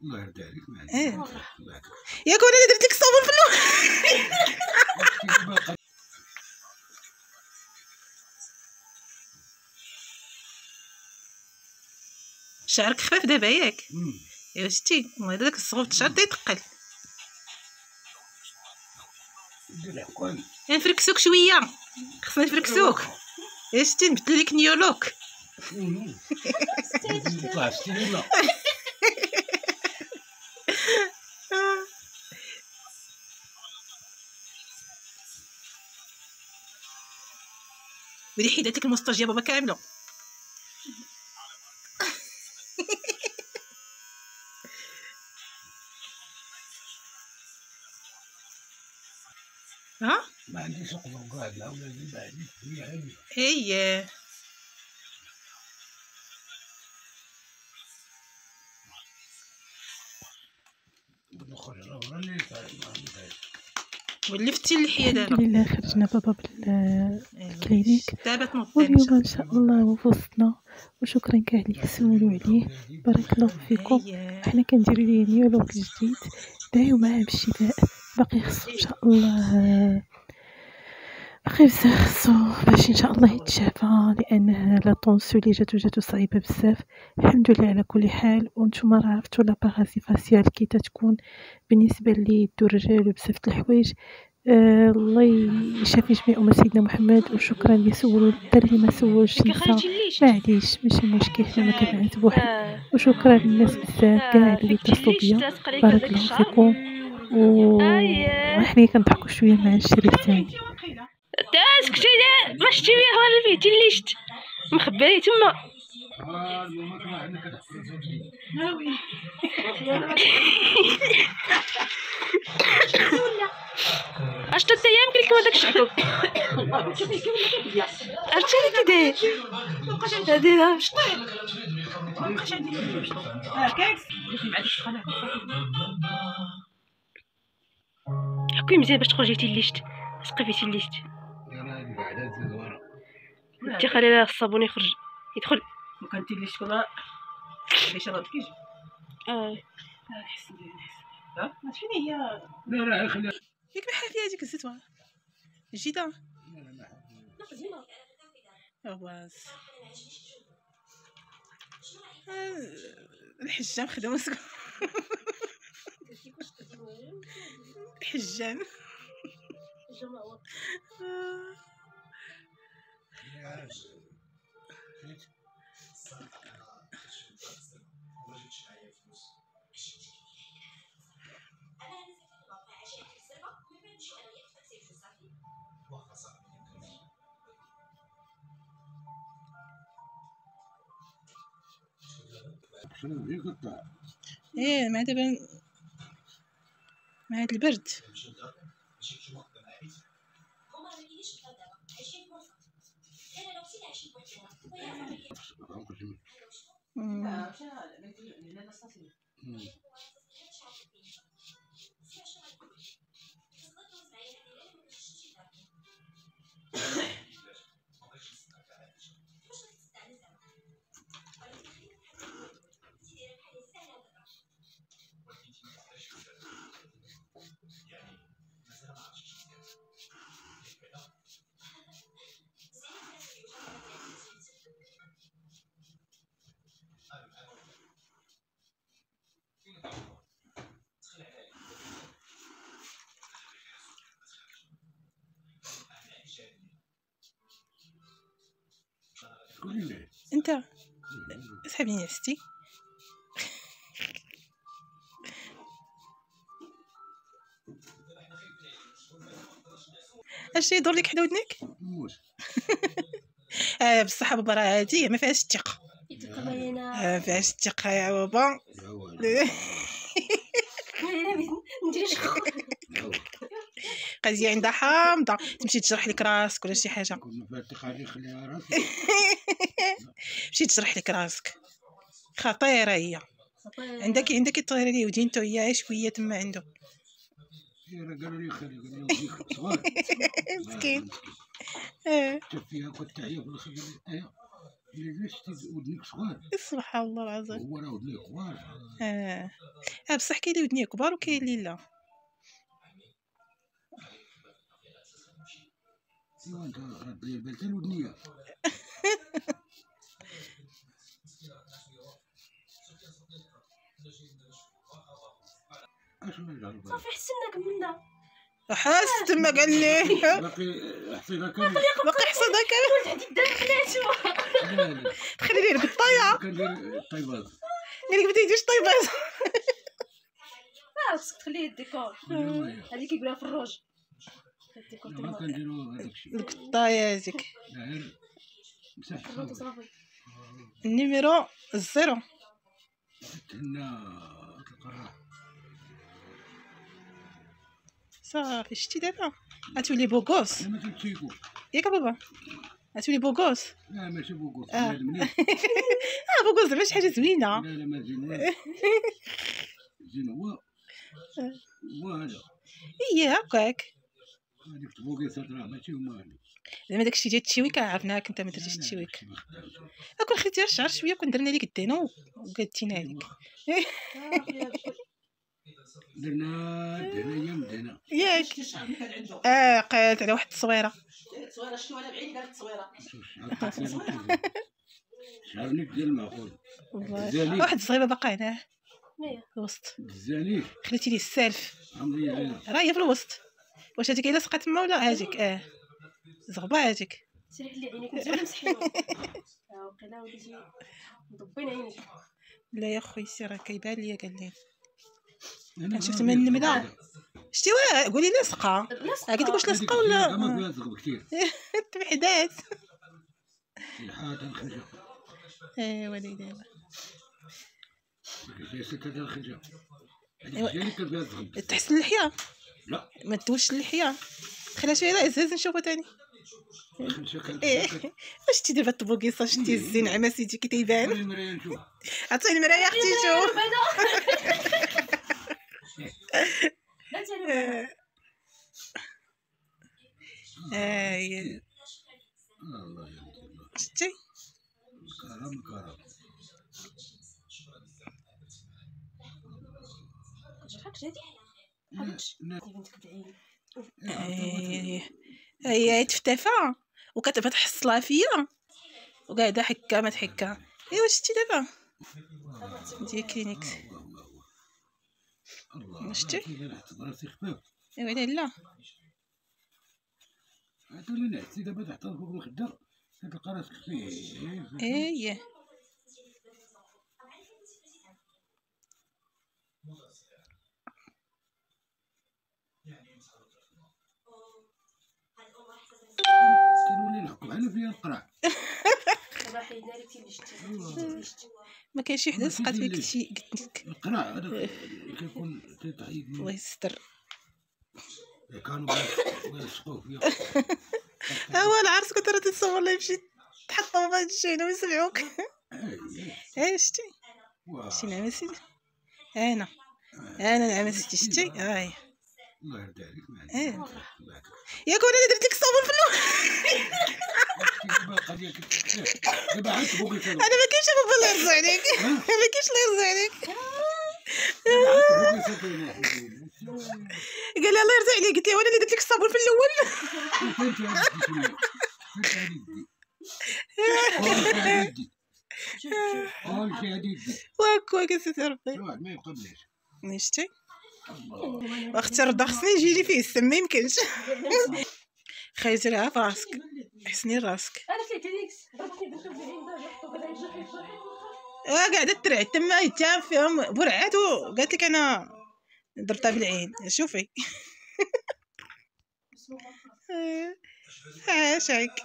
الله يرضي عليك. ما عندي ياك وانا درت لك الصابون في الاول. شعرك خفاف دابا ياك؟ ايوا شتي والله داك الصغوف الشعر تيتقل. نفركسوك شويه، خصنا نفركسوك. ايوا شتي نبدلو لك نيو لوك. ولي حيدات لك المستاج بابا كامله. ها ما عنديش نقدر قاعد لا ولادي بعدي هي عيني. اييه نخرج راه اللي ولفتي اللحيه دابا. الحمد لله خرجنا بابا بالكلينيك دابا تنوض واليوم ان شاء الله هو في وسطنا. وشكرا كاع اللي كتسولوا عليه، بارك الله فيكم. حنا كنديروا ليه نيولوك جديد، دعيو معاه بالشفاء. باقي خصو ان شاء الله، باقي بزاف خصو باش ان شاء الله يتشافى، لانه لا طونسيو اللي جاتو صعيبه بزاف. الحمد لله على كل حال. وانتم راه عرفتوا لا باغاسي فاسيال كي تتكون بالنسبه ليدو الرجال وبزاف د الحوايج. الله يشافي جميع أمة سيدنا محمد. وشكرا اللي سولوا، حتى اللي ما سولش نسى معليش ماشي مشكل، حنا ما كنعاتبو حد. وشكرا للناس بزاف كاع اللي اتصلوا بيا، بارك الله فيكم. وحنا كنضحكوا شويه مع الشريف تاعي. تاسكتي ما شتي بيه ولا البيت اللي شت مخبيه تما. اش تا ايام قلت له داك الشحطوط عرفتي اللي كيداير هادي حكي مزيان باش تخرجي تي الليشت سقفيتي الليشت. انت خلي لها الصابون يخرج يدخل وكنتي اللي شكون باش راه كيجي. نحس بها ها فين هي؟ لا لا خليها ياك بحال فيها هذيك الزيتوه جديده. واز الحجام خدام مسكون. الحجام شنو فيك الطاع؟ ايه مع دابا مع هاد البرد. انت اسحبيني عستي. اش يدور لك حدا ودنك؟ بصح بابا راه هادي ما فيهاش الثقه. ما فيهاش الثقه يا بابا. قضيه عندها حامضه، تمشي تجرح لك راسك ولا شي حاجه. مشي تجرح لك راسك، خطيره هي. عندك طير لي ودينتو هي شويه تما عنده. قالوا لي خلي وديك صغار مسكين. فيها كنت تعيا في الخدمه. اللي شتي ودنيك صغار، سبحان الله العظيم. هو راه ودنيه كبار. بصح كاين اللي ودنيه كبار وكاين اللي لا. ايوا انت رد لي البال حتى الودنيه. اشنو يجعل صافي حسناك من دا. حاس تما قال لي باقي حصيله كامل. باقي حصدها كامل. عندي الدم خلاتو. لا لا تخلي لي القطايه كندير الطيبات. اللي بديتي يدير طيبات. خصك تخليه الديكور. هذيك كيقولها في الروج. الديكور ما كنديرو هذاك الشيء. القطايه هذيك غير مسح صافي. النيميرو 0. تهنا القراح. صافي شتي دابا غتولي بوغوس لا ما تمشيكو. ياك بابا غتولي بوغوس. لا ماشي بوكو. آه. لا مليح. بوغوس زعما شي حاجه زوينه. لا لا ما زين والو. زين هو هذا. هي هكاك هذيك البوكيسات راه ماشي هما هادو. زعما داكشي ديال التشويك عرفناك انت ما درتيش التشويك. كون خديتي الشعر شويه كون درنا ليك الدينه وقادتينا عليك. درنا هي مدينة. ياك قالت على واحد التصويره. شنو انا بعيد قالت تصويره. شعرني ديال المعقول. واحد الصغيره باقا هناه الوسط. الزاني خليتي ليه السالف عمري علينا. راه هي في الوسط. واش هذيك الا سقات تما ولا هذيك زغبه هذيك. سيري لي عينيك مزيان مسحينهم. وقيلا وليتي مضبين عينيك. لا يا خويا سي راه كيبان ليا قال لي شفت من النمله شتي قولي لاصقه. قلت لك واش لاصقه ولا ما فيها زغب كثير. تبعدات. الحاجة الخنجة. وليدي دابا جاي ستة ديال الخنجة. هذيك اللي كان فيها زغب. تحسن اللحيه لا ما تدوش اللحيه. خليها شويه لا هز نشوفها ثاني. الخنجة كانت. واش شتي دابا الطبوكيصه شتي الزنعمه سيدي كي تيبان. المراية نشوف. عطيني المرايه اختي شوف. لا تاني. الله يهديك. شتي كرم كرم. شحال جاتي؟ بنتك بعيني. هي تفتفى وكتبغي تحصلها فيا وقاعده حكا ما تحكا. ايوا شتي دابا ديال كلينيكس. الله شتي؟ راسي خفاف. ايوا لا هذا اللي نعسي دابا تحت فوق الخده كتلقى راسك خفيف. ايه كنولي نحكم على فيها القرع. دابا حيدنا لك اللي شتي. ما كاين شي حدا سقات فيك شي قلت لك القرع هذا كيكون تيتعيد الله يستر. كانوا يلصقوه فيها. هو العرس كنت راه تتصور لي يمشي تحطوا بهاد الشيء هنا ويسمعوك. شتي شي نعمه سيدي. انا نعمه سيدي شتي هاهي. الله يرضي عليك. ياك وانا اللي درت لك الصابون في الاول. انا ما كاينش بابا الله يرضى عليك. ما كاينش الله يرضى عليك. قال لي الله يرضى عليك قلت له وانا اللي درت لك الصابون في الاول. واكا سيدي ربي ما يقبلش. شتي واختي رضا خصني يجي لي فيه السم ما يمكنش. خايزي راه في راسك حسني راسك. انا في كلينيكس ضربتني بنت بعين قاعده ترعد تما يتام فيهم برعات وقالت لك انا ضربتها بالعين. شوفي عاشاك.